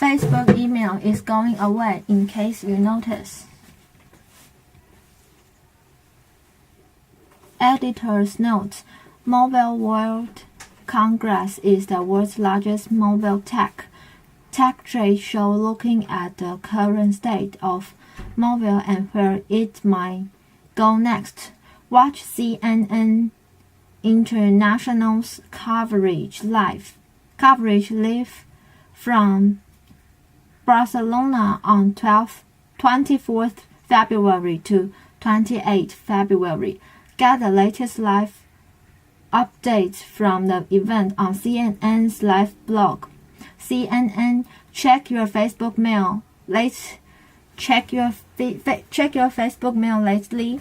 Facebook email is going away in case you notice. Editor's note: Mobile World Congress is the world's largest mobile tech trade show looking at the current state of mobile and where it might go next. Watch CNN International's coverage live from Barcelona on 24th February to 28th February. Get the latest live updates from the event on CNN's live blog. CNN, check your Facebook mail. Check your Facebook mail lately.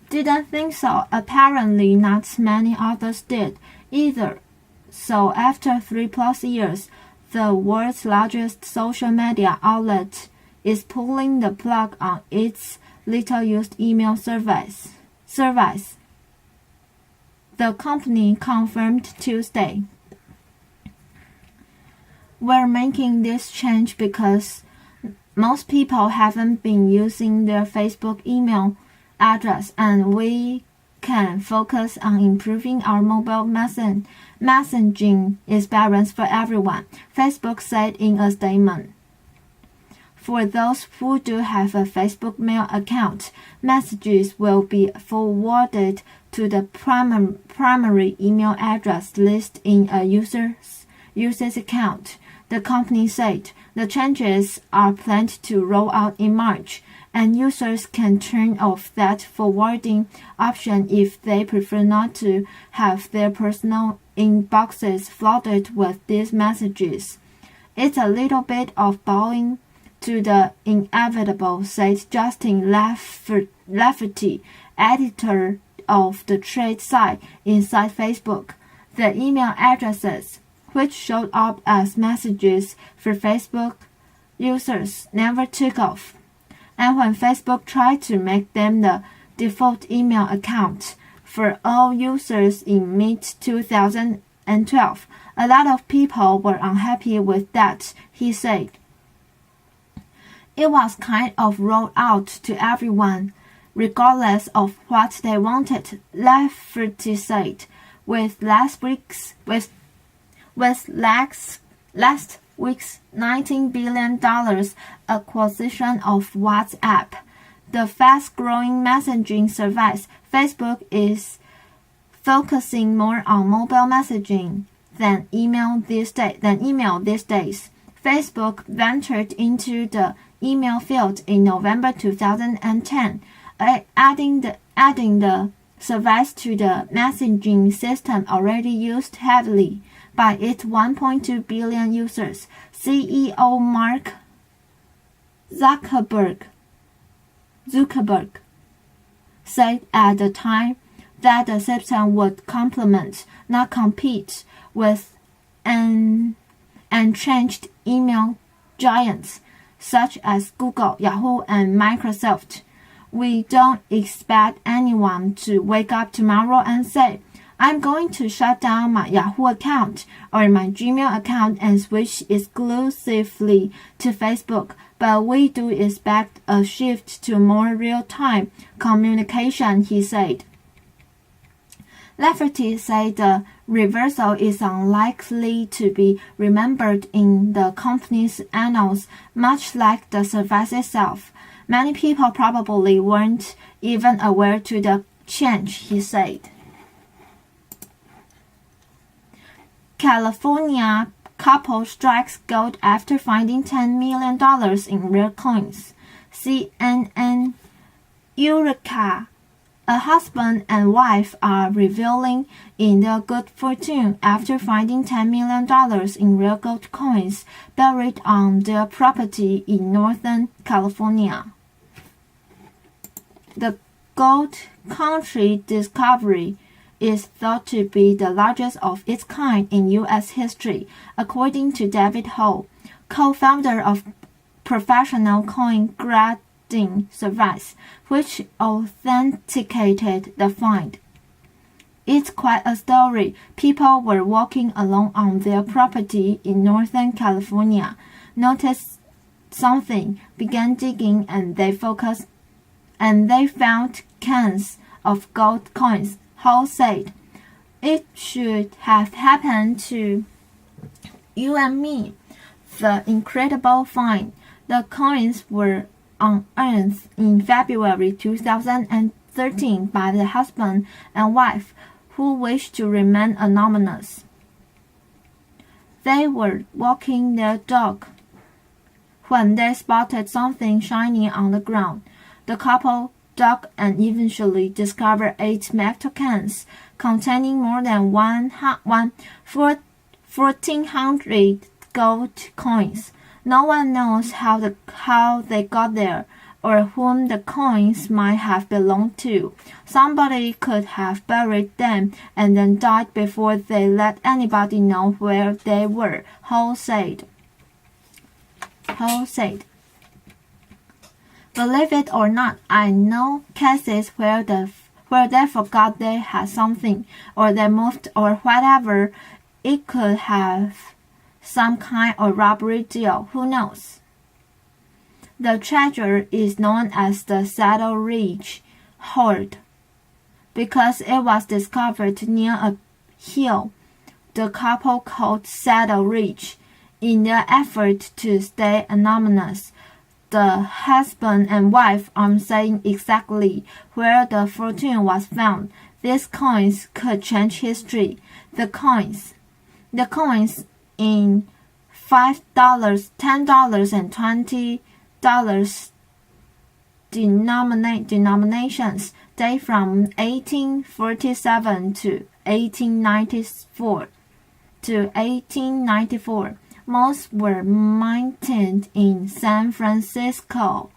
Didn't think so. Apparently not many others did either. So after 3+ years, the world's largest social media outlet is pulling the plug on its little-used email service. The company confirmed Tuesday. We're making this change because most people haven't been using their Facebook email address, and we can focus on improving our mobile messaging experience for everyone, Facebook said in a statement. For those who do have a Facebook mail account, messages will be forwarded to the primary email address listed in a user's account, the company said. The changes are planned to roll out in March, and users can turn off that forwarding option if they prefer not to have their personal inboxes flooded with these messages. It's a little bit of bowing to the inevitable, said Justin Lafferty, editor of the trade site Inside Facebook. The email addresses, which showed up as messages for Facebook users, never took off. And when Facebook tried to make them the default email account for all users in mid-2012, a lot of people were unhappy with that, he said. It was kind of rolled out to everyone, regardless of what they wanted, Lafferty said. With last week's $19 billion acquisition of WhatsApp, the fast-growing messaging service, Facebook is focusing more on mobile messaging than email these days. Facebook ventured into the email field in November 2010, adding the service to the messaging system already used heavily by its 1.2 billion users. CEO Mark Zuckerberg said at the time that the system would complement, not compete, with entrenched email giants such as Google, Yahoo, and Microsoft. We don't expect anyone to wake up tomorrow and say, I'm going to shut down my Yahoo account or my Gmail account and switch exclusively to Facebook, but we do expect a shift to more real-time communication, he said. Lafferty said the reversal is unlikely to be remembered in the company's annals, much like the service itself. Many people probably weren't even aware to the change, he said. California couple strikes gold after finding $10 million in rare coins. CNN Eureka. A husband and wife are reveling in their good fortune after finding $10 million in rare gold coins buried on their property in Northern California. The gold country discovery is thought to be the largest of its kind in U.S. history, according to David Ho, co-founder of professional coin grading service, which authenticated the find. It's quite a story. People were walking along on their property in Northern California. noticed something, began digging, and they found cans of gold coins. Hall said, "It should have happened to you and me." The incredible find. The coins were unearthed in February 2013 by the husband and wife who wished to remain anonymous. They were walking their dog when they spotted something shiny on the ground. The couple dug and eventually discovered 8 metal cans containing more than 1,400 gold coins. No one knows how they got there or whom the coins might have belonged to. Somebody could have buried them and then died before they let anybody know where they were, Hall said. "Believe it or not, I know cases where they forgot they had something, or they moved, or whatever. It could have some kind of robbery deal. Who knows?" The treasure is known as the Saddle Ridge hoard because it was discovered near a hill the couple called Saddle Ridge. In their effort to stay anonymous, the husband and wife aren't saying exactly where the fortune was found. These coins could change history. The coins in $5, $10, and $20 denominations date from 1847 to 1894. Most were minted in San Francisco.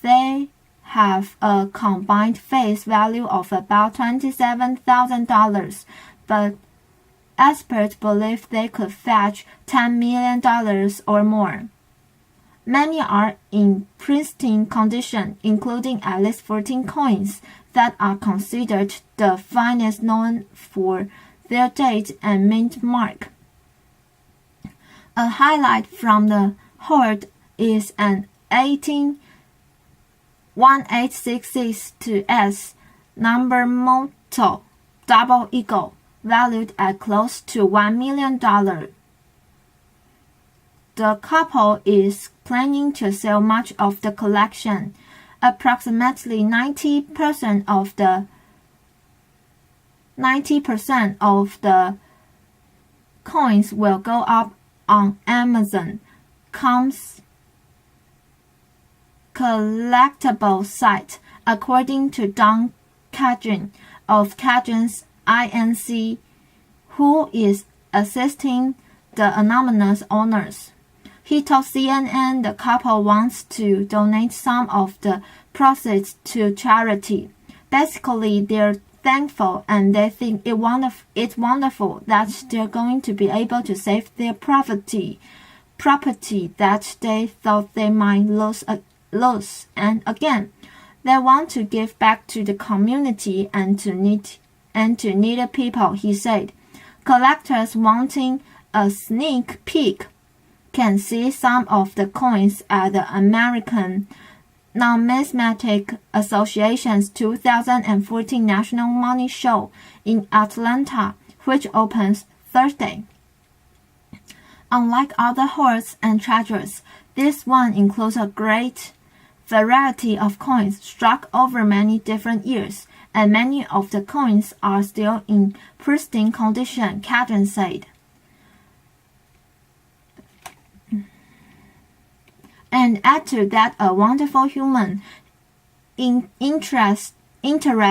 They have a combined face value of about $27,000, but experts believe they could fetch $10 million or more. Many are in pristine condition, including at least 14 coins that are considered the finest known for their date and mint mark. A highlight from the hoard is an 1866 number motto Double Eagle, valued at close to $1 million. The couple is planning to sell much of the collection. Approximately 90% of the coins will go up on Amazon.com's collectible site, according to Don Cadgen of Cadgen's Inc., who is assisting the anonymous owners. He told CNN the couple wants to donate some of the proceeds to charity. Basically, they're thankful and they think it's wonderful that they're going to be able to save their property that they thought they might lose. And again, they want to give back to the community and to needy people, he said. Collectors wanting a sneak peek can see some of the coins at the American Numismatic Association's 2014 National Money Show in Atlanta, which opens Thursday. Unlike other hoards and treasures, this one includes a great variety of coins struck over many different years, and many of the coins are still in pristine condition, Cadgen said. And add to that a wonderful human interest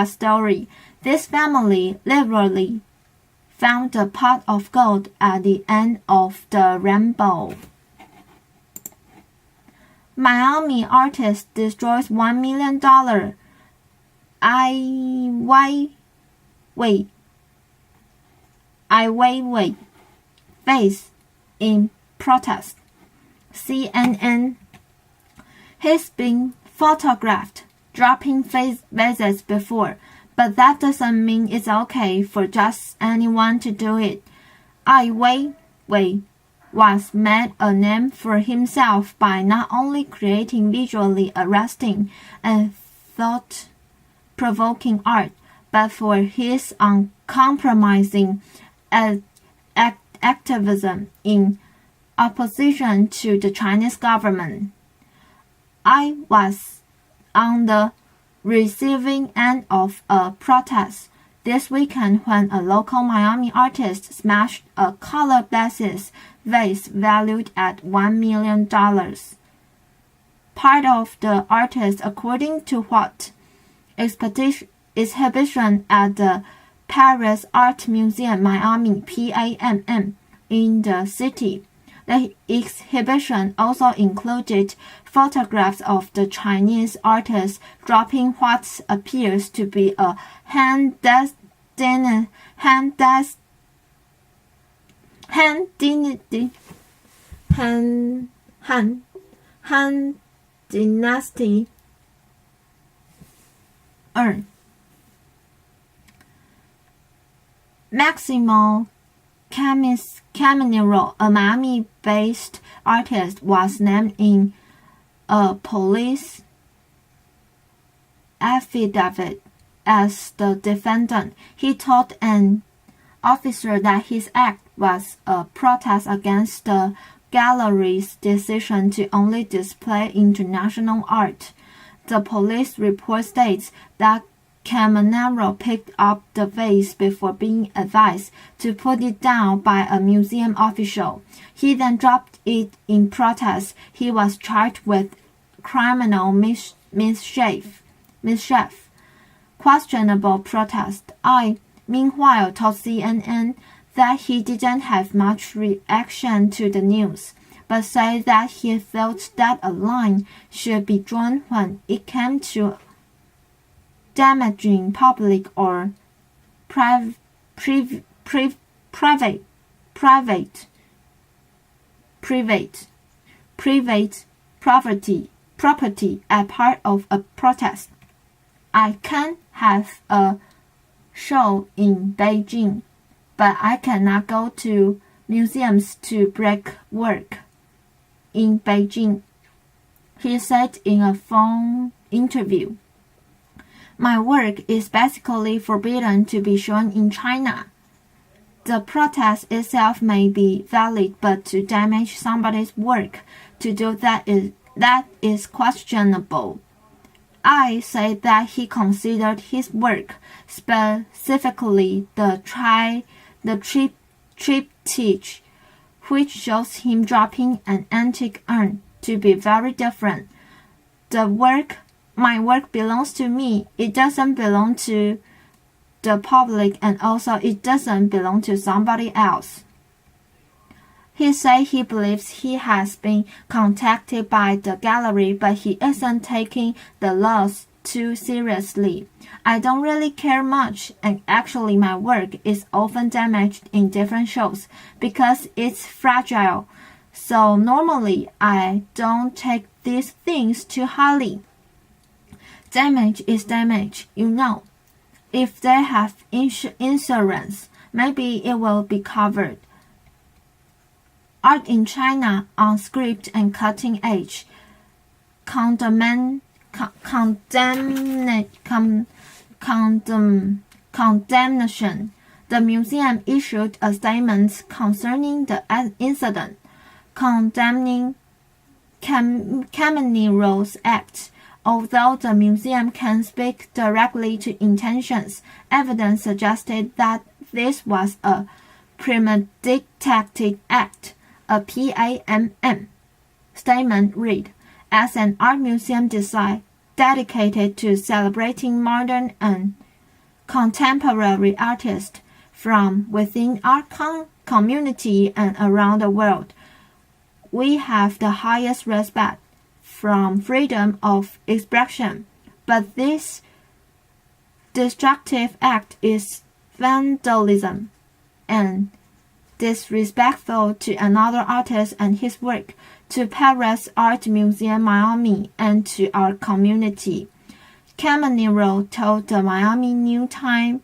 story. This family literally found a pot of gold at the end of the rainbow. Miami artist destroys $1 million Ai Weiwei face in protest. CNN. He's been photographed dropping vases before, but that doesn't mean it's okay for just anyone to do it. Ai Weiwei was made a name for himself by not only creating visually arresting and thought-provoking art, but for his uncompromising activism in opposition to the Chinese government. I was on the receiving end of a protest this weekend when a local Miami artist smashed a color glasses vase valued at $1 million. Part of the artist, according to what exhibition at the Paris Art Museum Miami (PAMM) in the city. The exhibition also included photographs of the Chinese artist dropping what appears to be a Han Dynasty urn. Maximo Caminero, a Miami-based artist, was named in a police affidavit as the defendant. He told an officer that his act was a protest against the gallery's decision to only display international art. The police report states that Caminero picked up the vase before being advised to put it down by a museum official. He then dropped it in protest. He was charged with criminal mischief. Questionable protest. I, meanwhile, told CNN that he didn't have much reaction to the news, but said that he felt that a line should be drawn when it came to damaging public or private property as part of a protest. I can have a show in Beijing, but I cannot go to museums to break work in Beijing, he said in a phone interview. My work is basically forbidden to be shown in China. The protest itself may be valid, but to damage somebody's work, to do that is questionable. I said that he considered his work, specifically the triptych, which shows him dropping an antique urn, to be very different. My work belongs to me. It doesn't belong to the public, and also it doesn't belong to somebody else. He said he believes he has been contacted by the gallery, but he isn't taking the loss too seriously. I don't really care much, and actually my work is often damaged in different shows because it's fragile. So normally I don't take these things too highly. Damage is damage, you know. If they have insurance, maybe it will be covered. Art in China on script and cutting edge. Condemnation. The museum issued a statement concerning the incident, condemning Caminero's act. Although the museum can speak directly to intentions, evidence suggested that this was a premeditated act. A PAMM statement read, as an art museum dedicated to celebrating modern and contemporary artists from within our community and around the world, we have the highest respect from freedom of expression, but this destructive act is vandalism and disrespectful to another artist and his work, to Paris Art Museum Miami, and to our community. Caminero told the Miami New Times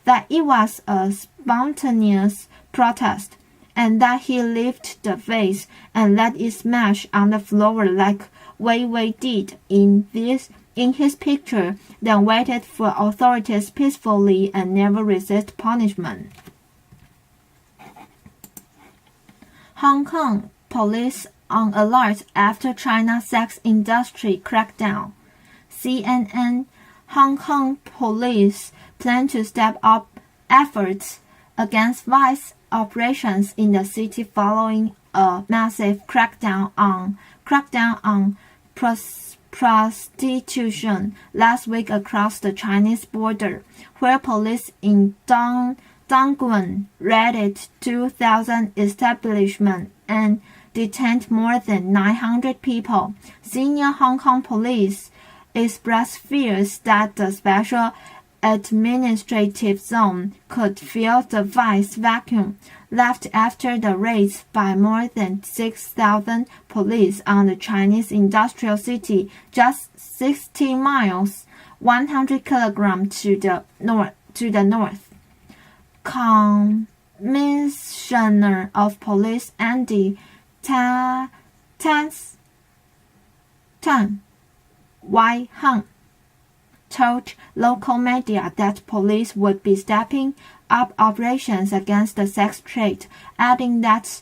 that it was a spontaneous protest. and that he lifted the vase and let it smash on the floor like Wei Wei did in his picture, then waited for authorities peacefully and never resist punishment. Hong Kong police on alert after China's sex industry crackdown. CNN, Hong Kong police plan to step up efforts against vice operations in the city following a massive crackdown on prostitution last week across the Chinese border, where police in Dongguan raided 2,000 establishments and detained more than 900 people. Senior Hong Kong police expressed fears that the special administrative zone could fill the vice vacuum left after the raids by more than 6,000 police on the Chinese industrial city just 60 miles, 100 kilograms to the north. Commissioner of Police Andy Tan Wai Hung told local media that police would be stepping up operations against the sex trade, adding that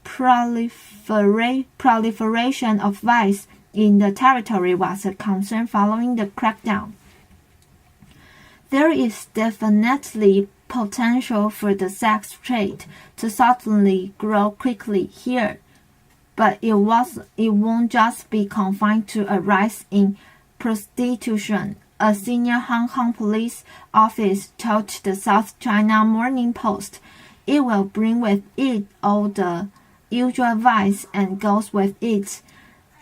proliferation of vice in the territory was a concern following the crackdown. There is definitely potential for the sex trade to suddenly grow quickly here, but it won't just be confined to a rise in prostitution. A senior Hong Kong police office told the South China Morning Post it will bring with it all the usual vice and goes with it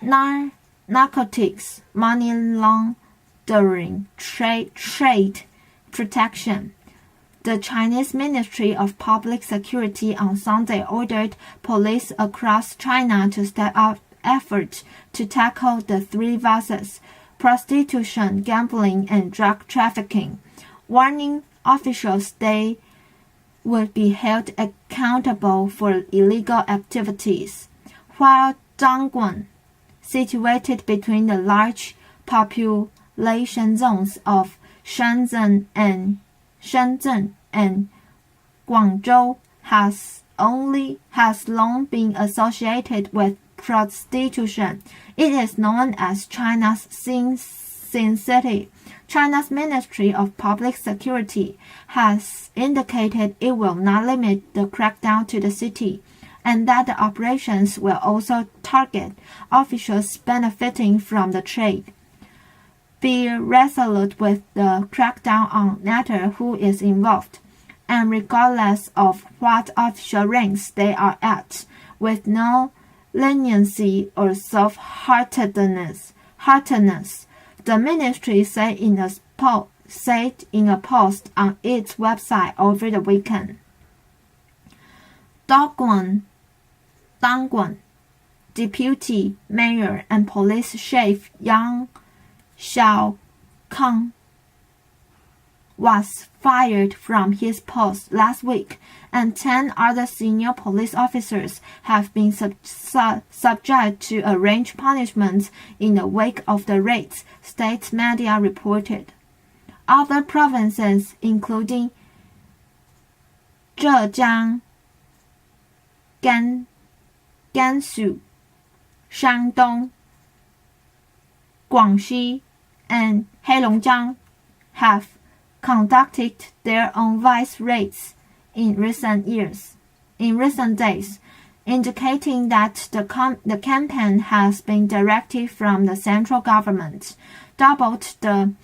narcotics, money laundering, trade protection. The Chinese Ministry of Public Security on Sunday ordered police across China to step up efforts to tackle the three vices: prostitution, gambling, and drug trafficking, warning officials they would be held accountable for illegal activities. While Dongguan, situated between the large population zones of Shenzhen and Guangzhou, has long been associated with prostitution. It is known as China's Sin City. China's Ministry of Public Security has indicated it will not limit the crackdown to the city, and that the operations will also target officials benefiting from the trade. Be resolute with the crackdown on matter who is involved, and regardless of what official ranks they are at, with no leniency or soft-heartedness, the ministry said in a post on its website over the weekend. Dongguan Deputy Mayor and Police Chief Yang Xiaokang was fired from his post last week, and 10 other senior police officers have been subject to a range punishments in the wake of the raids, state media reported. Other provinces, including Zhejiang, Gansu, Shandong, Guangxi, and Heilongjiang, have conducted their own vice raids in recent days, indicating that the campaign has been directed from the central government. Doubled the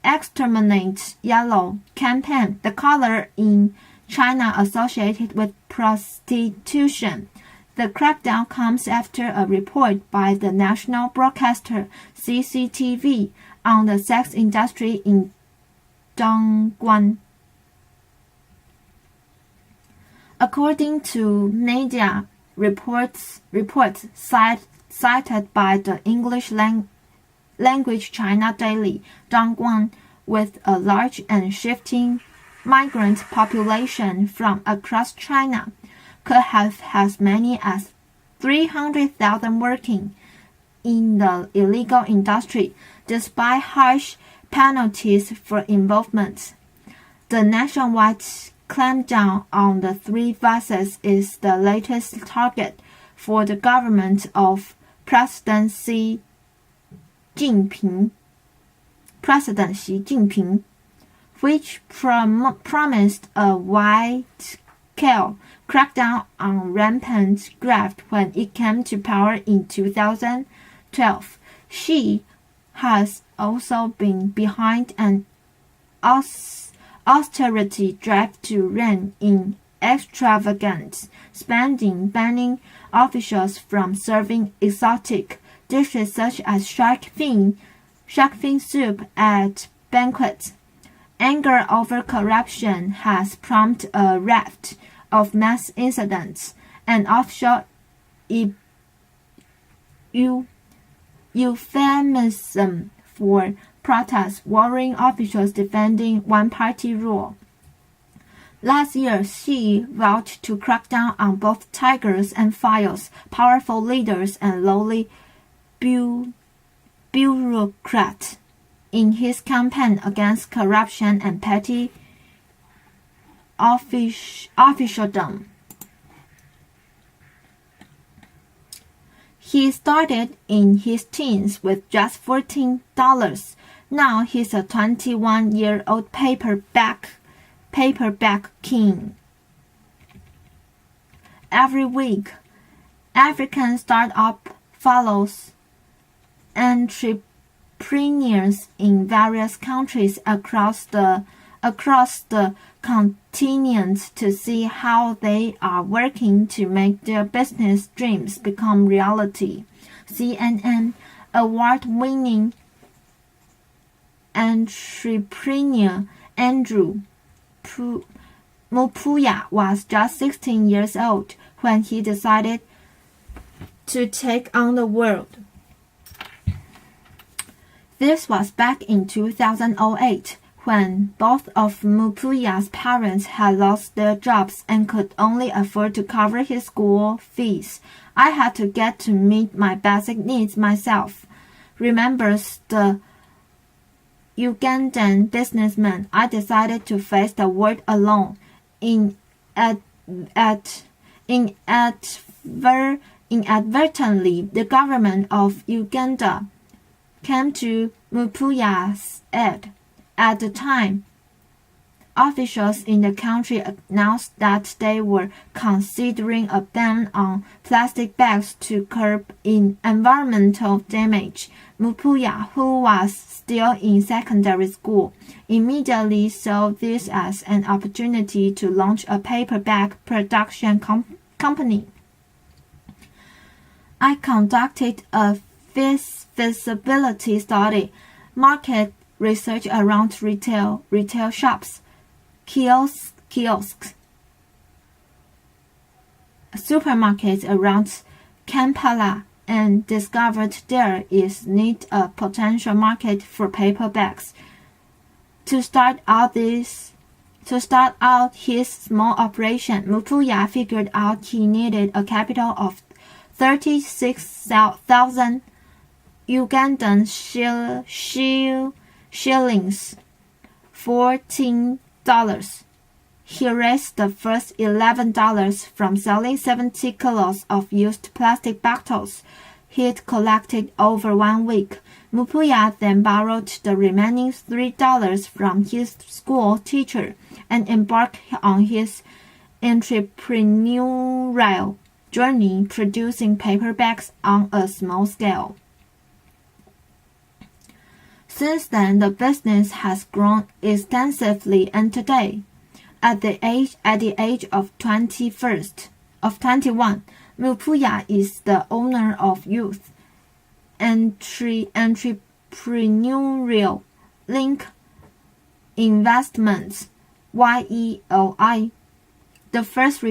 Exterminate Yellow campaign, the color in China associated with prostitution. The crackdown comes after a report by the national broadcaster CCTV on the sex industry in Dongguan. According to media reports cited by the English language China Daily, Dongguan, with a large and shifting migrant population from across China could have as many as 300,000 working in the illegal industry, despite harsh penalties for involvement. The nationwide clampdown on the three vessels is the latest target for the government of President Xi Jinping, which promised a wide-scale crackdown on rampant graft when it came to power in 2012. Xi has also been behind an austerity drive to rein in extravagant spending, banning officials from serving exotic dishes such as shark fin soup at banquets. Anger over corruption has prompted a raft of mass incidents and offshore euphemism for protests, warring officials defending one-party rule. Last year, Xi vowed to crack down on both tigers and files, powerful leaders and lowly bureaucrats in his campaign against corruption and petty officialdom. He started in his teens with just $14. Now he's a 21-year-old paperback king. Every week, African startup follows entrepreneurs in various countries across the continent to see how they are working to make their business dreams become reality. CNN award-winning entrepreneur Andrew Mupuya was just 16 years old when he decided to take on the world. This was back in 2008, when both of Mupuya's parents had lost their jobs and could only afford to cover his school fees. I had to get to meet my basic needs myself, remembers the Ugandan businessman. I decided to face the world alone. Inadvertently, the government of Uganda came to Mupuya's aid. At the time, officials in the country announced that they were considering a ban on plastic bags to curb environmental damage. Mupuya, who was still in secondary school, immediately saw this as an opportunity to launch a paper bag production company. I conducted a feasibility study, market research around retail shops, kiosks, supermarkets around Kampala, and discovered there is need a potential market for paper bags. To start out his small operation, Mupuya figured out he needed a capital of 36,000 Ugandan shillings, $14. He raised the first $11 from selling 70 kilos of used plastic bottles he'd collected over 1 week. Mupuya then borrowed the remaining $3 from his school teacher and embarked on his entrepreneurial journey, producing paper bags on a small scale. Since then, the business has grown extensively, and today, at the age of 21, Mupuya is the owner of Youth Entrepreneurial Link Investments (YELI), the first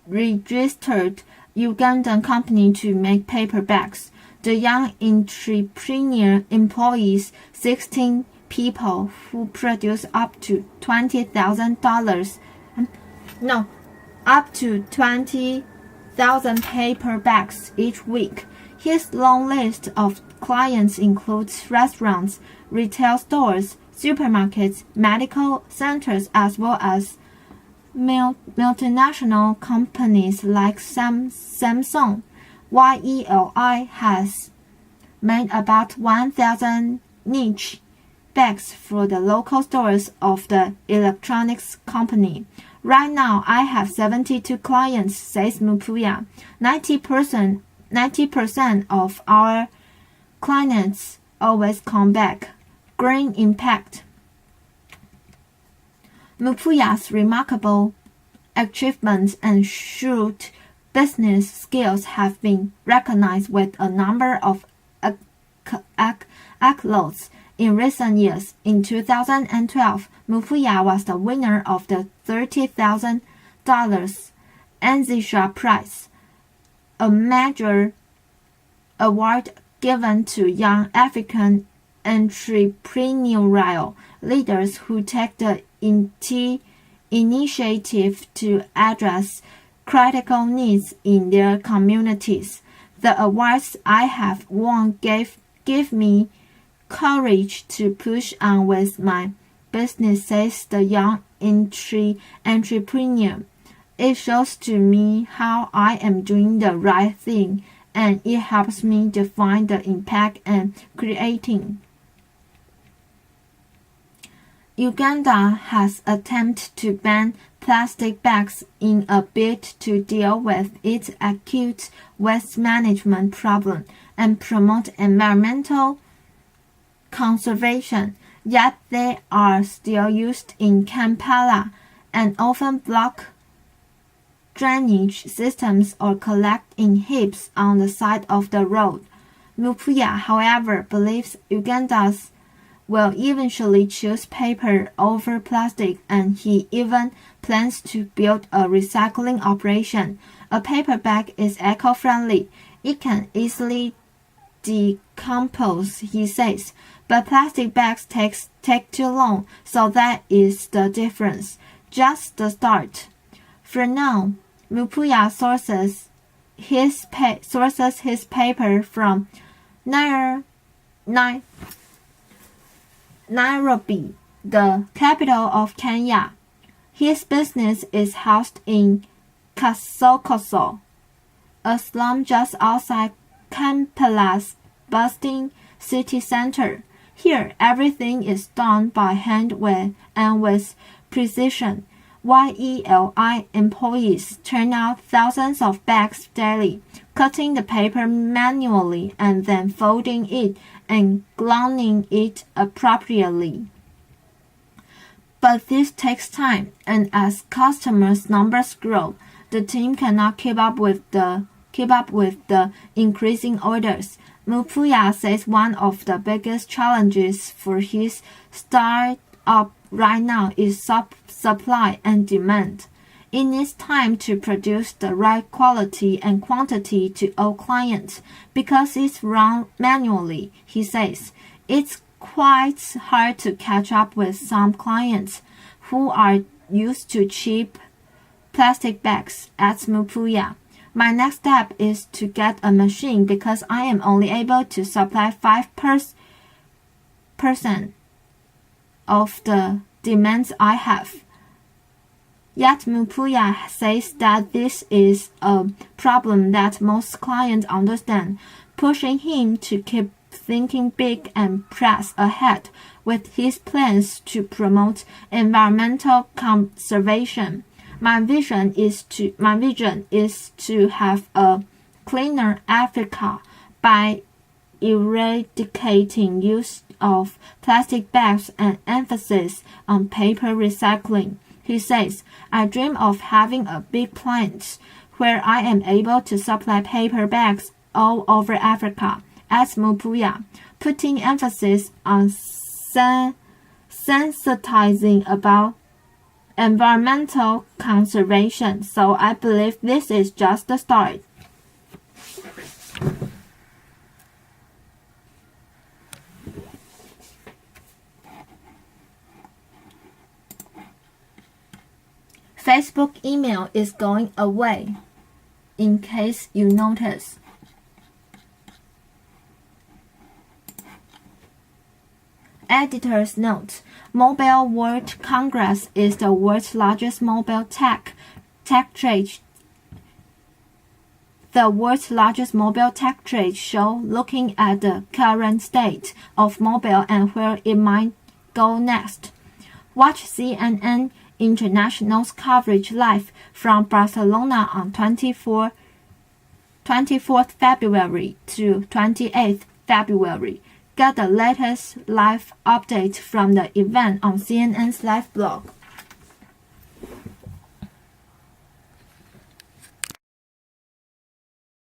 registered Ugandan company to make paper bags. The young entrepreneur employs 16 people who produce up to $20,000 paper bags each week. His long list of clients includes restaurants, retail stores, supermarkets, medical centers, as well as multinational companies like Samsung. YELI has made about 1,000 niche bags for the local stores of the electronics company. Right now, I have 72 clients, says Mupuya. 90% of our clients always come back. Green impact. Mupuya's remarkable achievements and shrewd business skills have been recognized with a number of accolades in recent years. In 2012, Mupuya was the winner of the $30,000 Anzisha Prize, a major award given to young African entrepreneurial leaders who take the initiative to address critical needs in their communities. The awards I have won give me courage to push on with my business, says the young entrepreneur. It shows to me how I am doing the right thing, and it helps me define the impact and creating. Uganda has attempted to ban plastic bags in a bid to deal with its acute waste management problem and promote environmental conservation, yet they are still used in Kampala and often block drainage systems or collect in heaps on the side of the road. Mupuya, however, believes Ugandans will eventually choose paper over plastic, and he even plans to build a recycling operation. A paper bag is eco-friendly. It can easily decompose, he says, but plastic bags take too long, so that is the difference. Just the start. For now, Mupuya sources his paper from Nairobi, the capital of Kenya. His business is housed in Kasokoso, a slum just outside Kampala's bustling city center. Here, everything is done by hand and with precision. YELI employees turn out thousands of bags daily, cutting the paper manually and then folding it and gluing it appropriately. But this takes time, and as customers' numbers grow, the team cannot keep up with the increasing orders. Mupuya says one of the biggest challenges for his startup right now is supply and demand. It needs time to produce the right quality and quantity to all clients because it's run manually, he says. It's quite hard to catch up with some clients who are used to cheap plastic bags, adds Mupuya. My next step is to get a machine because I am only able to supply 5% of the demands I have. Yet Mupuya says that this is a problem that most clients understand, pushing him to keep thinking big and press ahead with his plans to promote environmental conservation. My vision is to have a cleaner Africa by eradicating use of plastic bags and emphasis on paper recycling. He says, I dream of having a big plant where I am able to supply paper bags all over Africa, adds Mupuya, putting emphasis on sensitizing about environmental conservation. So I believe this is just the start. Facebook email is going away, in case you notice. Editor's note: Mobile World Congress is the world's largest mobile tech trade. The world's largest mobile tech trade show, looking at the current state of mobile and where it might go next. Watch CNN International's coverage live from Barcelona on 24th February to 28th February. Get the latest live update from the event on CNN's live blog.